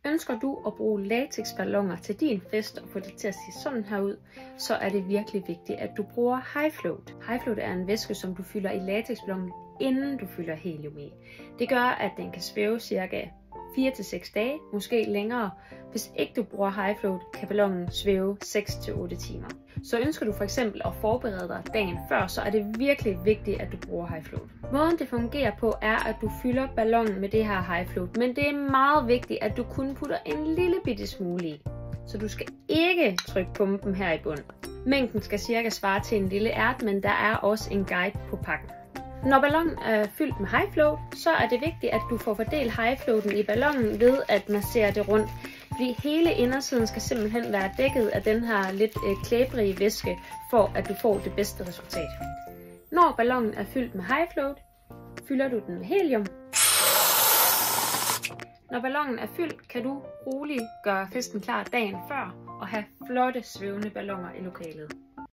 Ønsker du at bruge latexballoner til din fest og få det til at se sådan her ud, så er det virkelig vigtigt, at du bruger high float. High float er en væske, som du fylder i latexballonen, inden du fylder helium i. Det gør, at den kan svæve cirka 4-6 dage, måske længere. Hvis ikke du bruger high float, kan ballonen svæve 6-8 timer. Så ønsker du for eksempel at forberede dig dagen før, så er det virkelig vigtigt, at du bruger high float. Måden det fungerer på er, at du fylder ballonen med det her high float, men det er meget vigtigt, at du kun putter en lille bitte smule i. Så du skal ikke trykke pumpen her i bunden. Mængden skal cirka svare til en lille ært, men der er også en guide på pakken. Når ballonen er fyldt med high float, så er det vigtigt, at du får fordelt high floaten i ballonen ved at massere det rundt. Fordi hele indersiden skal simpelthen være dækket af den her lidt klæbrige væske, for at du får det bedste resultat. Når ballonen er fyldt med high float, fylder du den med helium. Når ballonen er fyldt, kan du roligt gøre festen klar dagen før og have flotte svævende balloner i lokalet.